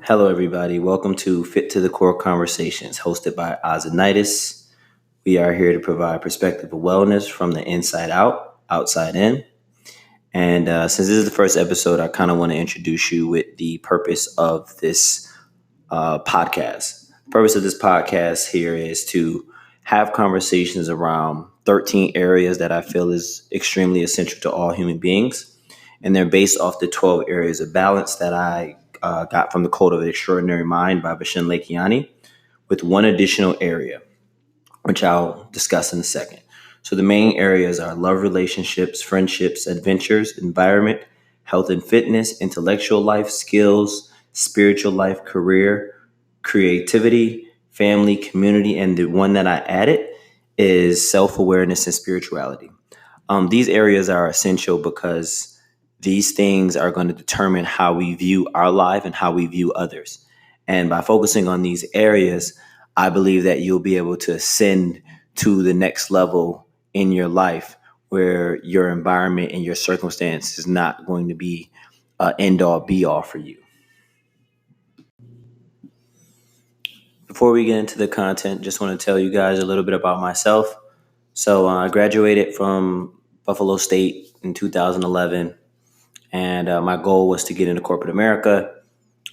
Hello, everybody. Welcome to Fit2thekore Konversations, hosted by Ozanitis. We are here to provide perspective of wellness from the inside out, outside in. And since this is the first episode, I kind of want to introduce you with the purpose of this podcast. The purpose of this podcast here is to have conversations around 13 areas that I feel is extremely essential to all human beings. And they're based off the 12 areas of balance that I got from the Code of the Extraordinary Mind by Vishen Lakhiani, with one additional area, which I'll discuss in a second. So the main areas are love relationships, friendships, adventures, environment, health and fitness, intellectual life, skills, spiritual life, career, creativity, family, community, and the one that I added is self-awareness and spirituality. These areas are essential because these things are going to determine how we view our life and how we view others. And by focusing on these areas, I believe that you'll be able to ascend to the next level in your life where your environment and your circumstance is not going to be end all be all for you. Before we get into the content, just want to tell you guys a little bit about myself. So I graduated from Buffalo State in 2011, and my goal was to get into corporate America.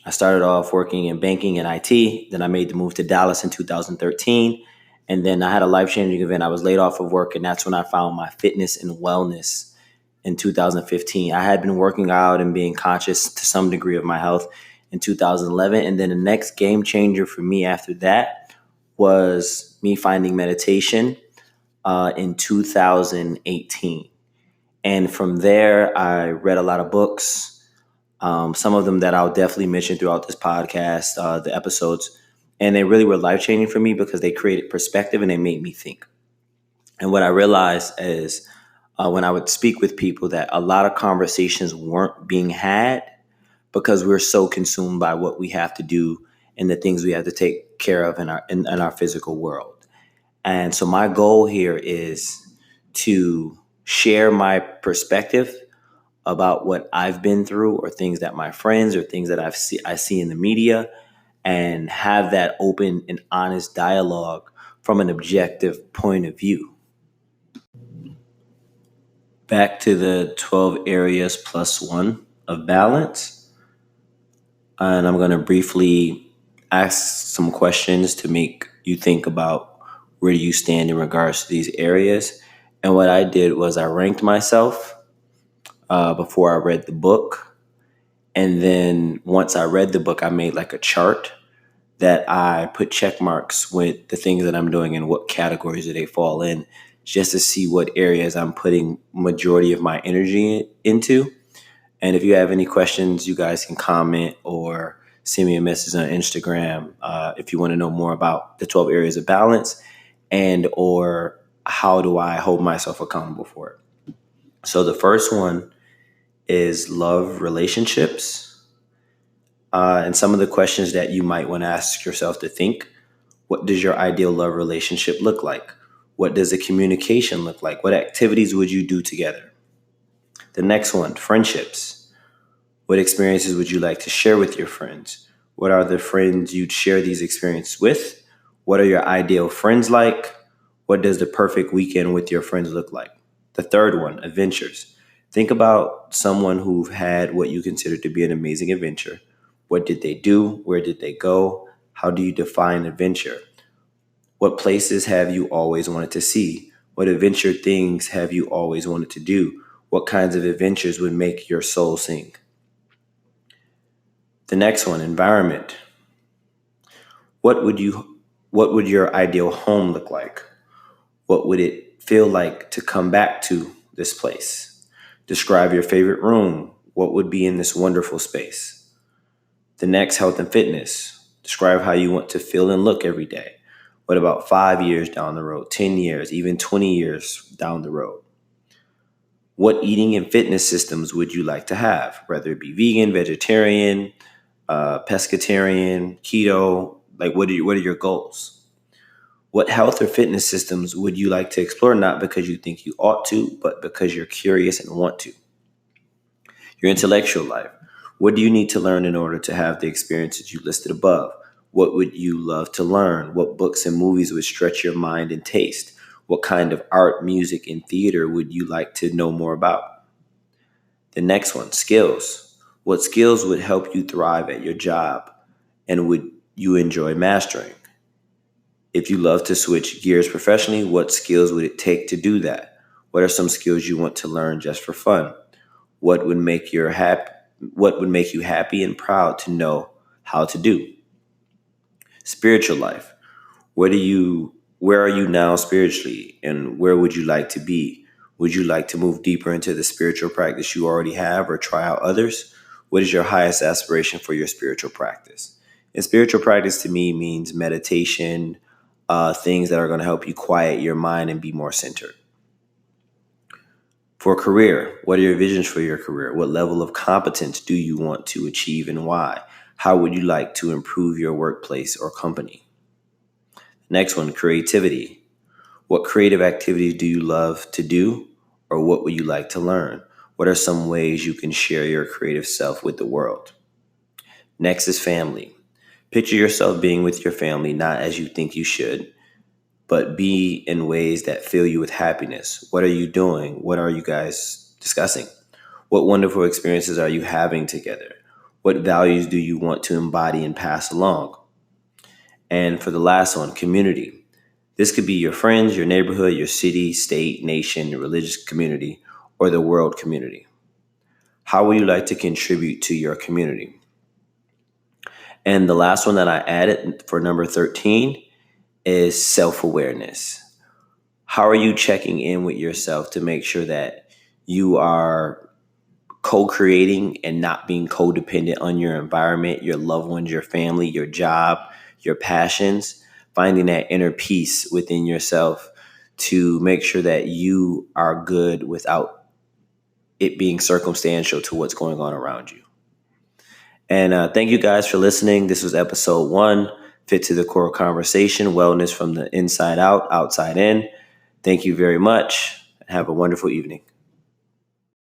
I started off working in banking and IT. Then I made the move to Dallas in 2013. And then I had a life-changing event. I was laid off of work, and that's when I found my fitness and wellness in 2015. I had been working out and being conscious to some degree of my health in 2011. And then the next game changer for me after that was me finding meditation in 2018. And from there, I read a lot of books, some of them that I'll definitely mention throughout this podcast, the episodes. And they really were life-changing for me because they created perspective and they made me think. And what I realized is when I would speak with people that a lot of conversations weren't being had because we're so consumed by what we have to do and the things we have to take care of in our physical world. And so my goal here is to share my perspective about what I've been through or things that my friends or things that I see in the media, and have that open and honest dialogue from an objective point of view. Back to the 12 areas plus one of balance. And I'm going to briefly ask some questions to make you think about where do you stand in regards to these areas. And what I did was I ranked myself before I read the book. And then once I read the book, I made like a chart that I put check marks with the things that I'm doing and what categories do they fall in, just to see what areas I'm putting majority of my energy into. And if you have any questions, you guys can comment or send me a message on Instagram if you want to know more about the 12 areas of balance and or how do I hold myself accountable for it. So the first one is love relationships. And some of the questions that you might want to ask yourself to think: what does your ideal love relationship look like? What does the communication look like? What activities would you do together? The next one, friendships. What experiences would you like to share with your friends? What are the friends you'd share these experiences with? What are your ideal friends like? What does the perfect weekend with your friends look like? The third one, adventures. Think about someone who've had what you consider to be an amazing adventure. What did they do? Where did they go? How do you define adventure? What places have you always wanted to see? What adventure things have you always wanted to do? What kinds of adventures would make your soul sing? The next one, environment. What would your ideal home look like? What would it feel like to come back to this place? Describe your favorite room. What would be in this wonderful space? The next, health and fitness. Describe how you want to feel and look every day. What about 5 years down the road, 10 years, even 20 years down the road? What eating and fitness systems would you like to have, whether it be vegan, vegetarian, pescatarian, keto? Like, what are your goals? What health or fitness systems would you like to explore, not because you think you ought to, but because you're curious and want to? Your intellectual life. What do you need to learn in order to have the experiences you listed above? What would you love to learn? What books and movies would stretch your mind and taste? What kind of art, music, and theater would you like to know more about? The next one, skills. What skills would help you thrive at your job and would you enjoy mastering? If you love to switch gears professionally, what skills would it take to do that? What are some skills you want to learn just for fun? What would make you happy and proud to know how to do? Spiritual life. Where are you now spiritually and where would you like to be? Would you like to move deeper into the spiritual practice you already have or try out others? What is your highest aspiration for your spiritual practice? And spiritual practice to me means meditation, things that are going to help you quiet your mind and be more centered. For career, what are your visions for your career? What level of competence do you want to achieve and why? How would you like to improve your workplace or company? Next one, creativity. What creative activities do you love to do or what would you like to learn? What are some ways you can share your creative self with the world? Next is family. Picture yourself being with your family, not as you think you should, but be in ways that fill you with happiness. What are you doing? What are you guys discussing? What wonderful experiences are you having together? What values do you want to embody and pass along? And for the last one, community. This could be your friends, your neighborhood, your city, state, nation, your religious community, or the world community. How would you like to contribute to your community? And the last one that I added for number 13 is self-awareness. How are you checking in with yourself to make sure that you are co-creating and not being codependent on your environment, your loved ones, your family, your job, your passions, finding that inner peace within yourself to make sure that you are good without it being circumstantial to what's going on around you. And thank you guys for listening. This was episode 1, Fit to the Core Conversation, wellness from the inside out, outside in. Thank you very much. Have a wonderful evening.